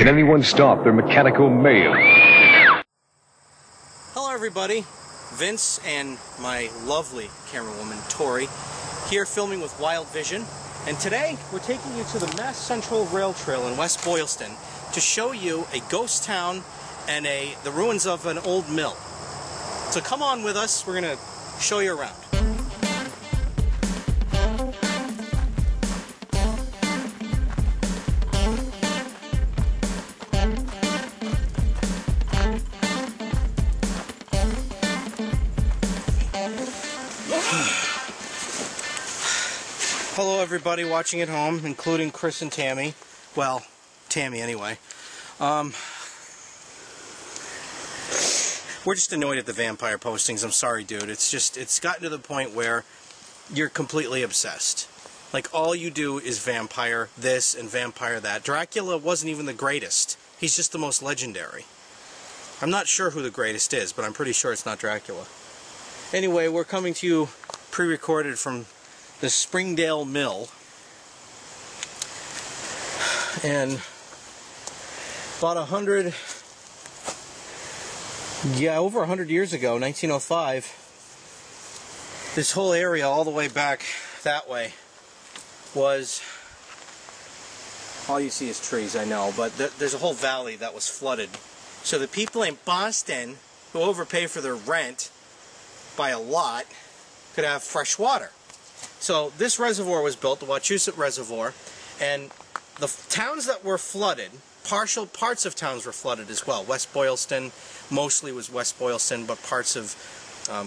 Can anyone stop their mechanical mayhem? Hello everybody, Vince and my lovely camerawoman Tori here filming with Wyldevision, and today we're taking you to the Mass Central Rail Trail in West Boylston to show you a ghost town and the ruins of an old mill. So come on with us, we're going to show you around. Hello everybody watching at home, including Chris and Tammy. Well, Tammy anyway. We're just annoyed at the vampire postings. I'm sorry, dude. It's gotten to the point where you're completely obsessed. Like, all you do is vampire this and vampire that. Dracula wasn't even the greatest. He's just the most legendary. I'm not sure who the greatest is, but I'm pretty sure it's not Dracula. Anyway, we're coming to you pre-recorded from the Springdale mill, and about over 100 years ago, 1905, this whole area all the way back that way was, all you see is trees, I know, but there's a whole valley that was flooded. So the people in Boston who overpay for their rent by a lot could have fresh water. So this reservoir was built, the Wachusett Reservoir, and the towns that were flooded, partial parts of towns were flooded as well. West Boylston, mostly was West Boylston, but parts of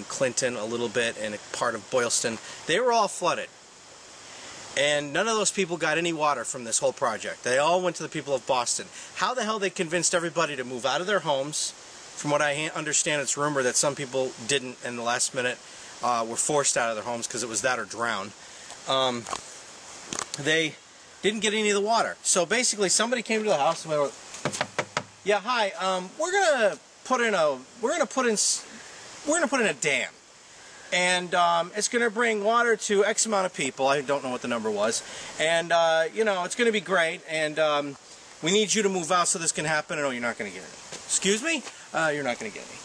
Clinton a little bit, and a part of Boylston, they were all flooded. And none of those people got any water from this whole project. They all went to the people of Boston. How the hell they convinced everybody to move out of their homes? From what I understand, it's rumored that some people didn't in the last minute. Were forced out of their homes because it was that or drown. They didn't get any of the water. So basically, somebody came to the house and went, "Yeah, hi. We're gonna put in a dam, and it's gonna bring water to X amount of people. I don't know what the number was, and you know, it's gonna be great. And we need you to move out so this can happen. And oh, you're not gonna get any. Excuse me? You're not gonna get any."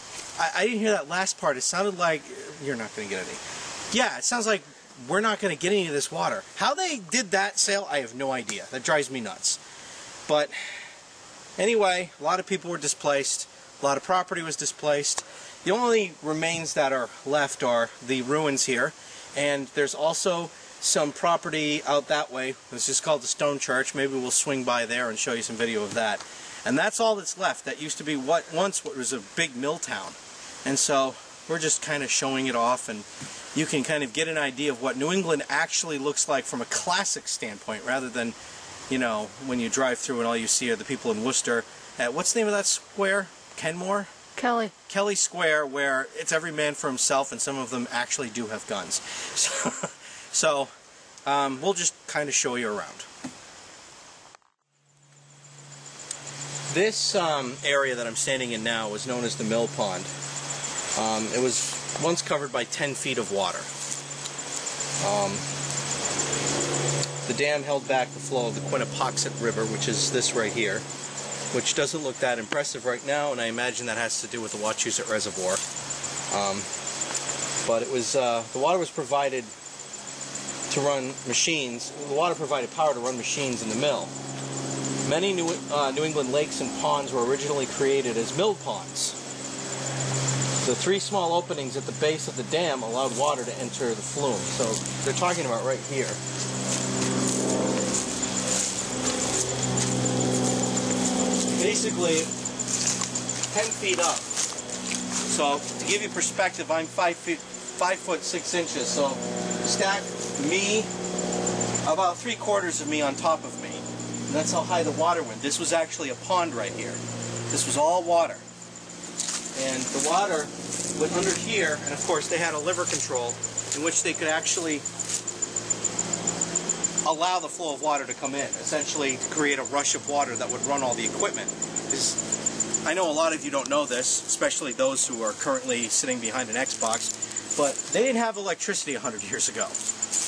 I didn't hear that last part. It sounded like you're not going to get any. Yeah, it sounds like we're not going to get any of this water. How they did that sale, I have no idea. That drives me nuts. But anyway, a lot of people were displaced. A lot of property was displaced. The only remains that are left are the ruins here. And there's also some property out that way. It's just called the Stone Church. Maybe we'll swing by there and show you some video of that. And that's all that's left. That used to be what was a big mill town. And so we're just kind of showing it off, and you can kind of get an idea of what New England actually looks like from a classic standpoint, rather than, you know, when you drive through and all you see are the people in Worcester. What's the name of that square? Kenmore? Kelly Square, where it's every man for himself, and some of them actually do have guns. So we'll just kind of show you around. This area that I'm standing in now was known as the Mill Pond. It was once covered by 10 feet of water. The dam held back the flow of the Quinnipoxet River, which is this right here, which doesn't look that impressive right now, and I imagine that has to do with the Wachusett Reservoir. But it was the water was provided to run machines. The water provided power to run machines in the mill. Many New England lakes and ponds were originally created as mill ponds. The three small openings at the base of the dam allowed water to enter the flume. So they're talking about right here. Basically, 10 feet up. So to give you perspective, I'm 5 foot 6 inches. So stack me, about 3/4 of me on top of me. And that's how high the water went. This was actually a pond right here. This was all water. And the water went under here, and of course they had a lever control in which they could actually allow the flow of water to come in, essentially to create a rush of water that would run all the equipment. I know a lot of you don't know this, especially those who are currently sitting behind an Xbox, but they didn't have electricity 100 years ago.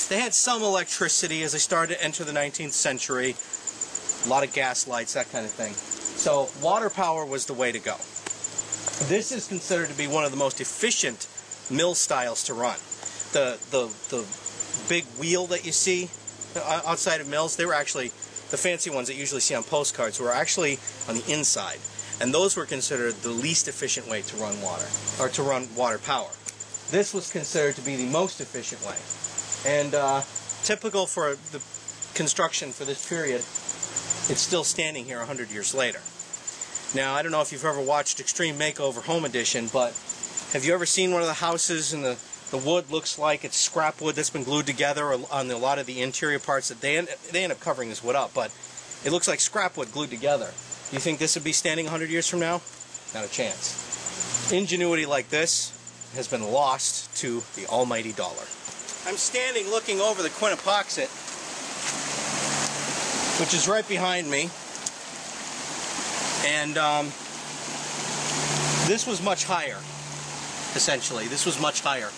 They had some electricity as they started to enter the 19th century, a lot of gas lights, that kind of thing. So water power was the way to go. This is considered to be one of the most efficient mill styles to run. The big wheel that you see outside of mills, they were actually, the fancy ones that you usually see on postcards were actually on the inside. And those were considered the least efficient way to run water, or to run water power. This was considered to be the most efficient way. And typical for the construction for this period, it's still standing here 100 years later. Now, I don't know if you've ever watched Extreme Makeover Home Edition, but have you ever seen one of the houses and the wood looks like it's scrap wood that's been glued together on a lot of the interior parts that they end up covering this wood up, but it looks like scrap wood glued together. Do you think this would be standing 100 years from now? Not a chance. Ingenuity like this has been lost to the almighty dollar. I'm standing looking over the Quinnipoxet, which is right behind me, and this was much higher, essentially. This was much higher.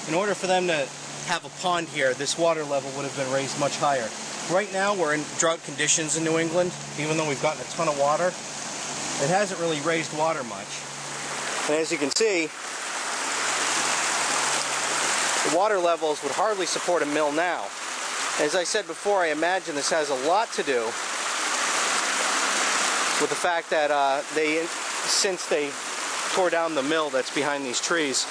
In order for them to have a pond here, this water level would have been raised much higher. Right now we're in drought conditions in New England. Even though we've gotten a ton of water, it hasn't really raised water much. And as you can see, the water levels would hardly support a mill now. As I said before, I imagine this has a lot to do with the fact that since they tore down the mill that's behind these trees,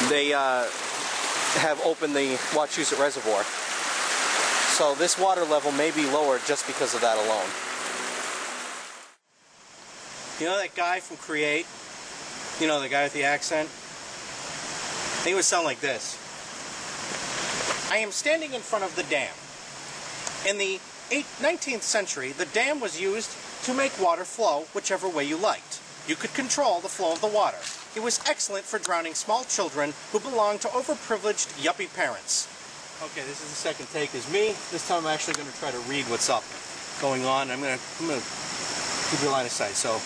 they have opened the Wachusett Reservoir. So this water level may be lower just because of that alone. You know that guy from Create? You know, the guy with the accent? I think it would sound like this. I am standing in front of the dam. In the 19th century, the dam was used to make water flow whichever way you liked. You could control the flow of the water. It was excellent for drowning small children who belonged to overprivileged yuppie parents. Okay, this is the second take is me. This time I'm actually going to try to read what's up going on. I'm going to keep your line of sight. So,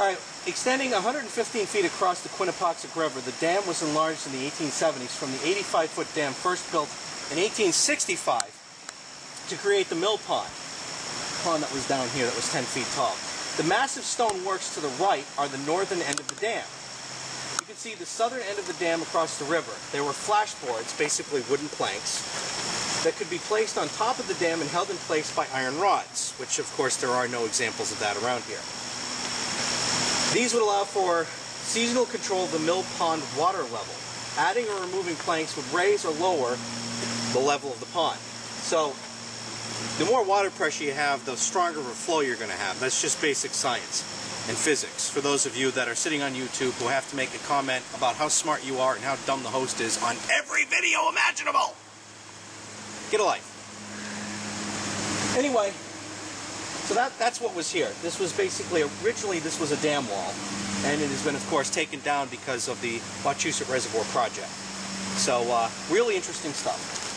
all right, extending 115 feet across the Quinnipoxet River, the dam was enlarged in the 1870s from the 85-foot dam first built in 1865 to create the mill pond. Pond that was down here that was 10 feet tall. The massive stone works to the right are the northern end of the dam. You can see the southern end of the dam across the river. There were flashboards, basically wooden planks, that could be placed on top of the dam and held in place by iron rods, which of course there are no examples of that around here. These would allow for seasonal control of the mill pond water level. Adding or removing planks would raise or lower the level of the pond. So, the more water pressure you have, the stronger of a flow you're going to have. That's just basic science and physics. For those of you that are sitting on YouTube who have to make a comment about how smart you are and how dumb the host is on every video imaginable, get a life. Anyway, so that's what was here. This was basically, originally this was a dam wall, and it has been, of course, taken down because of the Wachusett Reservoir project. So, really interesting stuff.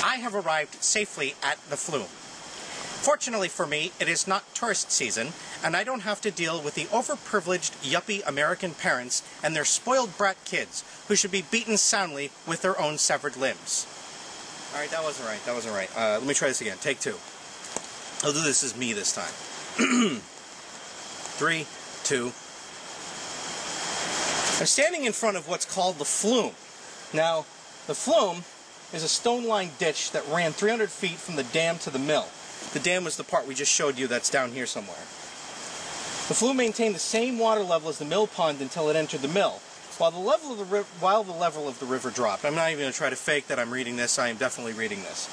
I have arrived safely at the flume. Fortunately for me, it is not tourist season, and I don't have to deal with the overprivileged yuppie American parents and their spoiled brat kids, who should be beaten soundly with their own severed limbs. Alright, that wasn't right, that wasn't right. Let me try this again, take two. I'll do this as me this time. 3, 2. I'm standing in front of what's called the flume. Now, the flume is a stone-lined ditch that ran 300 feet from the dam to the mill. The dam was the part we just showed you that's down here somewhere. The flume maintained the same water level as the mill pond until it entered the mill, while the level of the river dropped. I'm not even going to try to fake that I'm reading this. I am definitely reading this.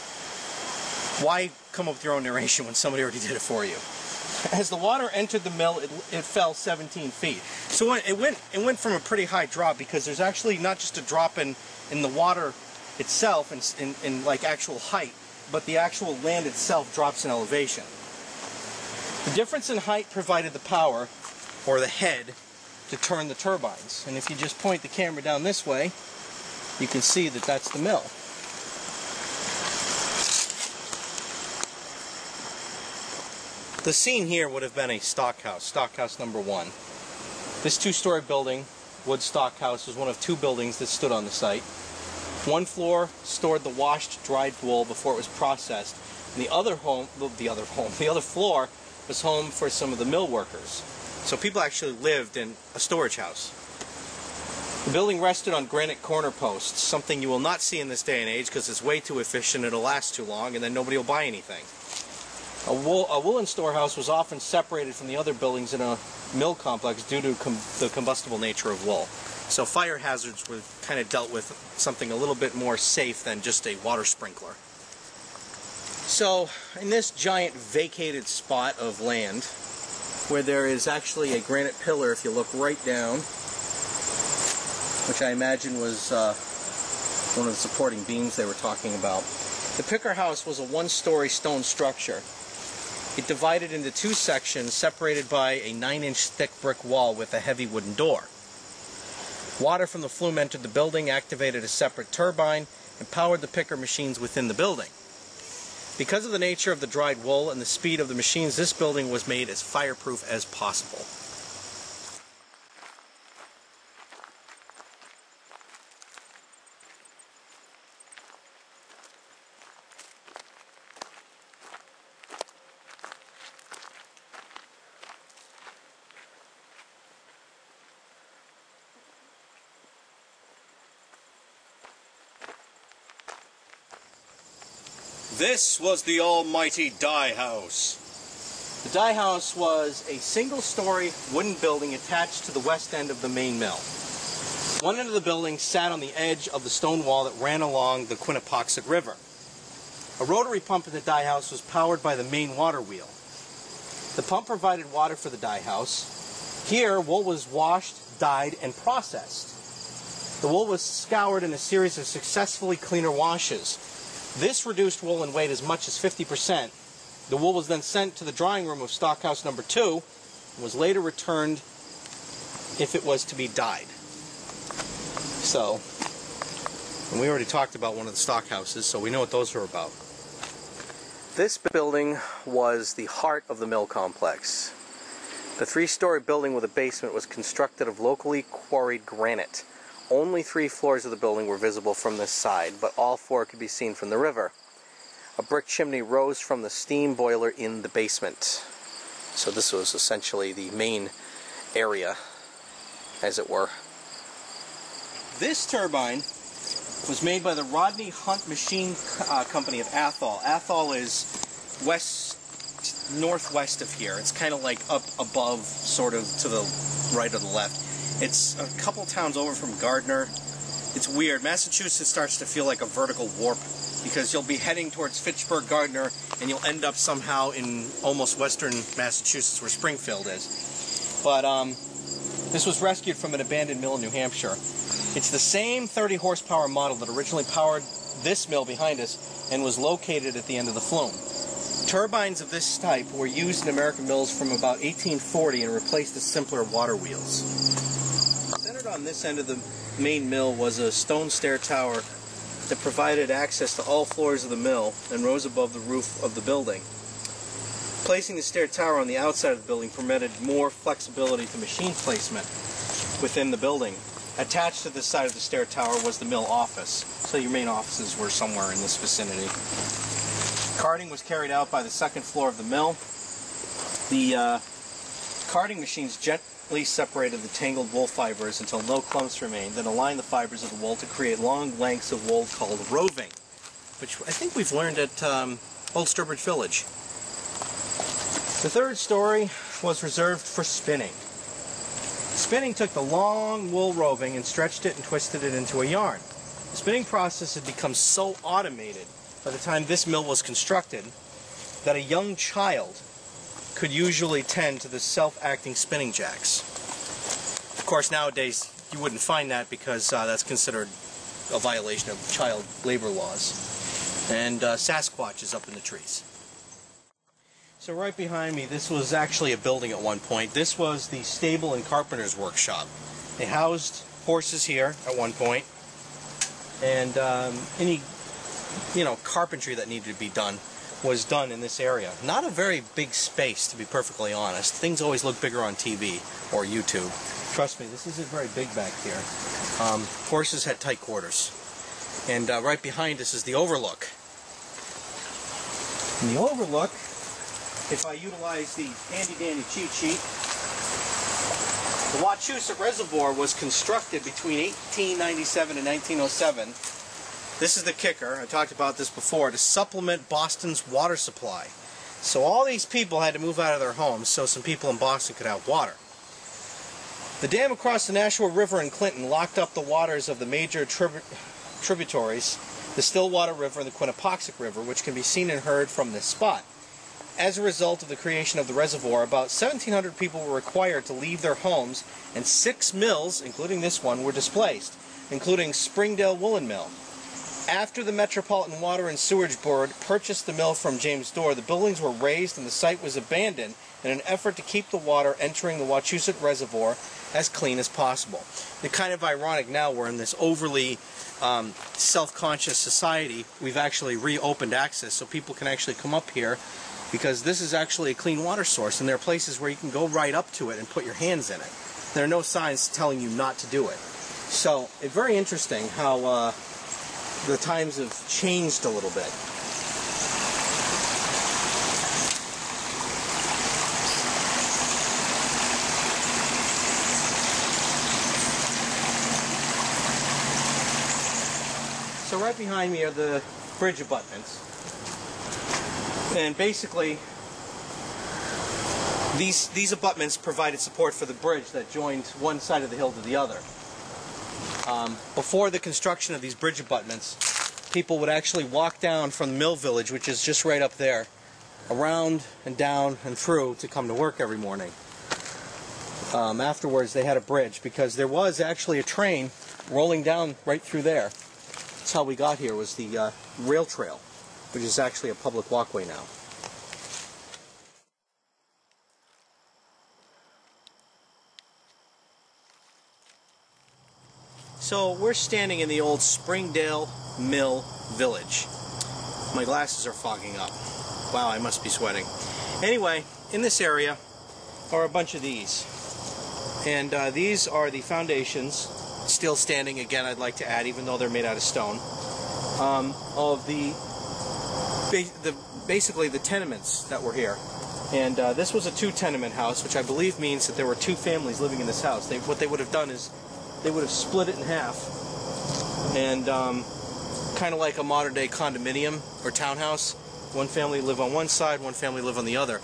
Why come up with your own narration when somebody already did it for you? As the water entered the mill, it fell 17 feet. So it went from a pretty high drop, because there's actually not just a drop in the water itself in like actual height, but the actual land itself drops in elevation. The difference in height provided the power, or the head, to turn the turbines. And if you just point the camera down this way, you can see that that's the mill. The scene here would have been a stockhouse number 1. This 2-story building, wood stockhouse, was one of 2 buildings that stood on the site. One floor stored the washed, dried wool before it was processed, and the other floor was home for some of the mill workers. So people actually lived in a storage house. The building rested on granite corner posts, something you will not see in this day and age because it's way too efficient, it'll last too long, and then nobody will buy anything. A woolen storehouse was often separated from the other buildings in a mill complex due to the combustible nature of wool. So fire hazards were kind of dealt with something a little bit more safe than just a water sprinkler. So in this giant vacated spot of land, where there is actually a granite pillar, if you look right down, which I imagine was one of the supporting beams they were talking about. The picker house was a 1-story stone structure. It divided into 2 sections separated by a 9-inch thick brick wall with a heavy wooden door. Water from the flume entered the building, activated a separate turbine, and powered the picker machines within the building. Because of the nature of the dried wool and the speed of the machines, this building was made as fireproof as possible. This was the almighty dye house. The dye house was a single-story wooden building attached to the west end of the main mill. One end of the building sat on the edge of the stone wall that ran along the Quinnapoxet River. A rotary pump in the dye house was powered by the main water wheel. The pump provided water for the dye house. Here, wool was washed, dyed, and processed. The wool was scoured in a series of successfully cleaner washes. This reduced wool in weight as much as 50%. The wool was then sent to the drying room of stockhouse number 2 and was later returned if it was to be dyed. So, and we already talked about one of the stockhouses, so we know what those are about. This building was the heart of the mill complex. The 3-story building with a basement was constructed of locally quarried granite. Only 3 floors of the building were visible from this side, but all 4 could be seen from the river. A brick chimney rose from the steam boiler in the basement. So this was essentially the main area, as it were. This turbine was made by the Rodney Hunt Machine Company of Athol. Athol is northwest of here. It's kind of like up above, sort of to the right or the left. It's a couple towns over from Gardner. It's weird. Massachusetts starts to feel like a vertical warp because you'll be heading towards Fitchburg, Gardner, and you'll end up somehow in almost western Massachusetts where Springfield is. But this was rescued from an abandoned mill in New Hampshire. It's the same 30 horsepower model that originally powered this mill behind us and was located at the end of the flume. Turbines of this type were used in American mills from about 1840 and replaced the simpler water wheels. Centered on this end of the main mill was a stone stair tower that provided access to all floors of the mill and rose above the roof of the building. Placing the stair tower on the outside of the building permitted more flexibility to machine placement within the building. Attached to this side of the stair tower was the mill office, so your main offices were somewhere in this vicinity. Carding was carried out by the second floor of the mill. The carding machines gently separated the tangled wool fibers until no clumps remained, then aligned the fibers of the wool to create long lengths of wool called roving, which I think we've learned at Old Sturbridge Village. The 3rd story was reserved for spinning. Spinning took the long wool roving and stretched it and twisted it into a yarn. The spinning process had become so automated by the time this mill was constructed, that a young child could usually tend to the self-acting spinning jacks. Of course, nowadays you wouldn't find that because that's considered a violation of child labor laws. And Sasquatch is up in the trees. So right behind me, this was actually a building at one point. This was the stable and carpenter's workshop. They housed horses here at one point, and any carpentry that needed to be done was done in this area. Not a very big space, to be perfectly honest. Things always look bigger on TV or YouTube. Trust me, this isn't very big back here. Horses had tight quarters. And right behind us is the overlook. In the overlook, if I utilize the handy-dandy cheat sheet, the Wachusett Reservoir was constructed between 1897 and 1907. This is the kicker, I talked about this before, to supplement Boston's water supply. So all these people had to move out of their homes so some people in Boston could have water. The dam across the Nashua River in Clinton locked up the waters of the major tributaries, the Stillwater River and the Quinnapoxet River, which can be seen and heard from this spot. As a result of the creation of the reservoir, about 1,700 people were required to leave their homes, and 6 mills, including this one, were displaced, including Springdale Woolen Mill. After the Metropolitan Water and Sewerage Board purchased the mill from James Dorr, the buildings were razed and the site was abandoned in an effort to keep the water entering the Wachusett Reservoir as clean as possible. It's kind of ironic now we're in this overly self-conscious society. We've actually reopened access so people can actually come up here, because this is actually a clean water source, and there are places where you can go right up to it and put your hands in it. There are no signs telling you not to do it. So it's very interesting how the times have changed a little bit. So right behind me are the bridge abutments. And basically, these abutments provided support for the bridge that joined one side of the hill to the other. Before the construction of these bridge abutments, people would actually walk down from the mill village, which is just right up there, around and down and through to come to work every morning. Afterwards, they had a bridge because there was actually a train rolling down right through there. That's how we got here, was the rail trail, which is actually a public walkway now. So we're standing in the old Springdale Mill Village. My glasses are fogging up. Wow, I must be sweating. Anyway, in this area are a bunch of these. And these are the foundations, still standing again, I'd like to add, even though they're made out of stone, of basically the tenements that were here. And this was a 2-tenement house, which I believe means that there were 2 families living in this house. What they would have done is they would have split it in half, and kind of like a modern-day condominium or townhouse. One family live on one side, one family live on the other.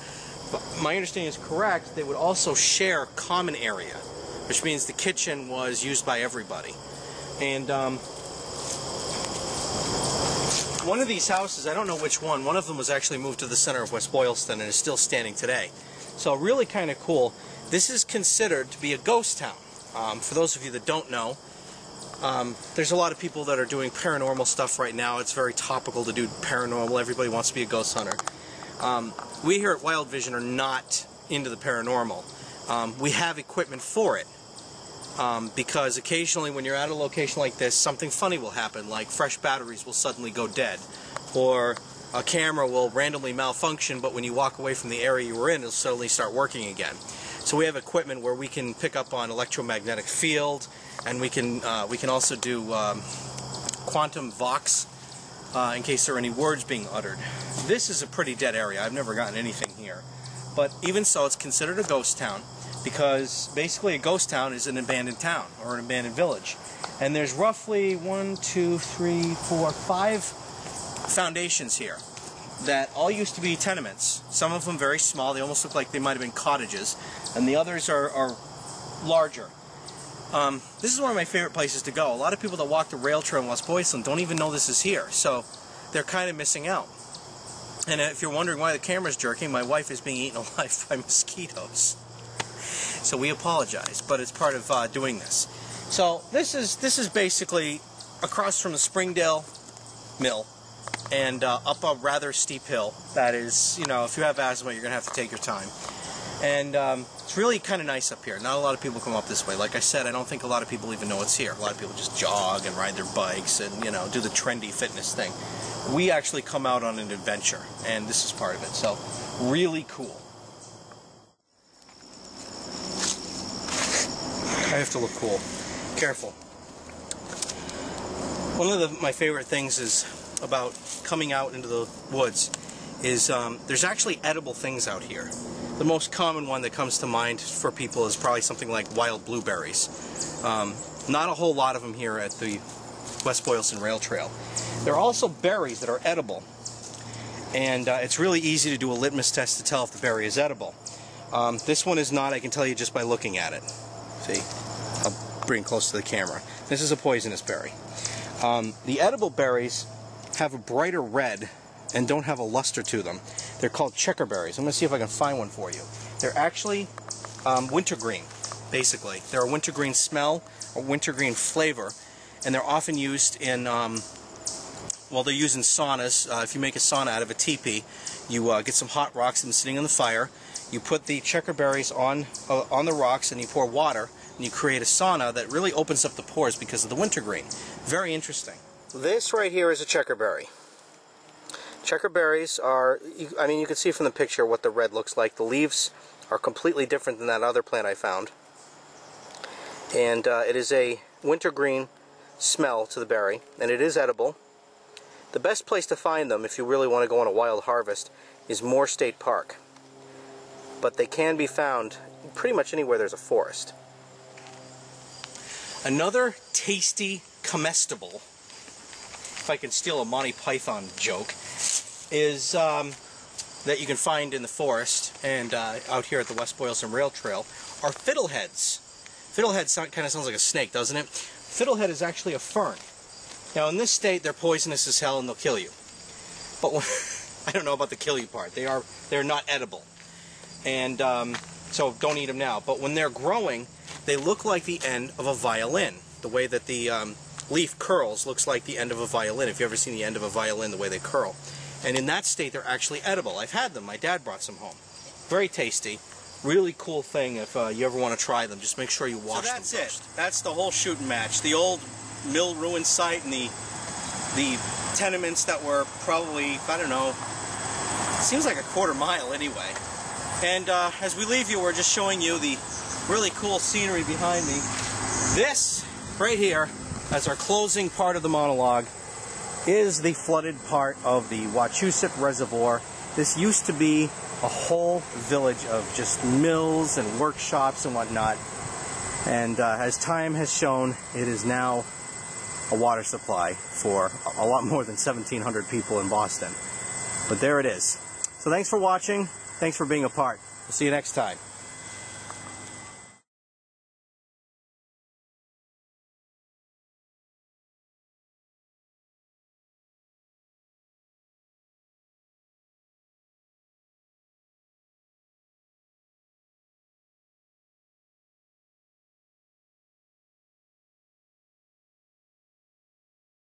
But my understanding is correct, they would also share common area, which means the kitchen was used by everybody. And one of these houses, I don't know which one of them was actually moved to the center of West Boylston and is still standing today. So really kind of cool. This is considered to be a ghost town. For those of you that don't know, there's a lot of people that are doing paranormal stuff right now. It's very topical to do paranormal. Everybody wants to be a ghost hunter. We here at Wyldevision are not into the paranormal. We have equipment for it. Because occasionally when you're at a location like this, something funny will happen, like fresh batteries will suddenly go dead, or a camera will randomly malfunction, but when you walk away from the area you were in, it'll suddenly start working again. So we have equipment where we can pick up on electromagnetic field, and we can also do quantum vox in case there are any words being uttered. This is a pretty dead area. I've never gotten anything here. But even so, it's considered a ghost town, because basically a ghost town is an abandoned town or an abandoned village. And there's roughly 1, 2, 3, 4, 5 foundations here that all used to be tenements. Some of them very small, they almost look like they might have been cottages, and the others are larger. This is one of my favorite places to go. A lot of people that walk the rail trail in West Boylston don't even know this is here. So they're kind of missing out. And if you're wondering why the camera's jerking, my wife is being eaten alive by mosquitoes. So we apologize, but it's part of doing this. So this is basically across from the Springdale mill and up a rather steep hill. That is, you know, if you have asthma, you're going to have to take your time. And it's really kind of nice up here. Not a lot of people come up this way. Like I said, I don't think a lot of people even know it's here. A lot of people just jog and ride their bikes and, you know, do the trendy fitness thing. We actually come out on an adventure, and this is part of it. So, really cool. I have to look cool. Careful. One of my favorite things is about coming out into the woods is there's actually edible things out here. The most common one that comes to mind for people is probably something like wild blueberries. Not a whole lot of them here at the West Boylston Rail Trail. There are also berries that are edible, and it's really easy to do a litmus test to tell if the berry is edible. This one is not, I can tell you just by looking at it. See? I'll bring close to the camera. This is a poisonous berry. The edible berries have a brighter red and don't have a luster to them. They're called checkerberries. I'm going to see if I can find one for you. They're actually wintergreen, basically. They're a wintergreen smell, a wintergreen flavor, and they're often used in, well, they're used in saunas. If you make a sauna out of a teepee, you get some hot rocks and sitting on the fire. You put the checkerberries on the rocks and you pour water, and you create a sauna that really opens up the pores because of the wintergreen. Very interesting. This right here is a checkerberry. Checkerberries are, I mean, you can see from the picture what the red looks like. The leaves are completely different than that other plant I found. And it is a wintergreen smell to the berry, and it is edible. The best place to find them, if you really want to go on a wild harvest, is Moore State Park. But they can be found pretty much anywhere there's a forest. Another tasty comestible, if I can steal a Monty Python joke, is that you can find in the forest and out here at the West Boylston Rail Trail are fiddleheads. Fiddlehead kind of sounds like a snake, doesn't it? Fiddlehead is actually a fern. Now in this state they're poisonous as hell and they'll kill you. But I don't know about the kill you part. They're not edible. And so don't eat them now. But when they're growing, they look like the end of a violin. The way that the leaf curls looks like the end of a violin. If you've ever seen the end of a violin, the way they curl. And in that state, they're actually edible. I've had them. My dad brought some home. Very tasty. Really cool thing if you ever want to try them. Just make sure you wash them first. So that's it. That's the whole shooting match. The old mill ruin site and the tenements that were probably, I don't know, seems like a quarter mile anyway. And as we leave you, we're just showing you the really cool scenery behind me. This, right here, as our closing part of the monologue, is the flooded part of the Wachusett Reservoir. This used to be a whole village of just mills and workshops and whatnot. And as time has shown, it is now a water supply for a lot more than 1,700 people in Boston. But there it is. So thanks for watching. Thanks for being a part. We'll see you next time.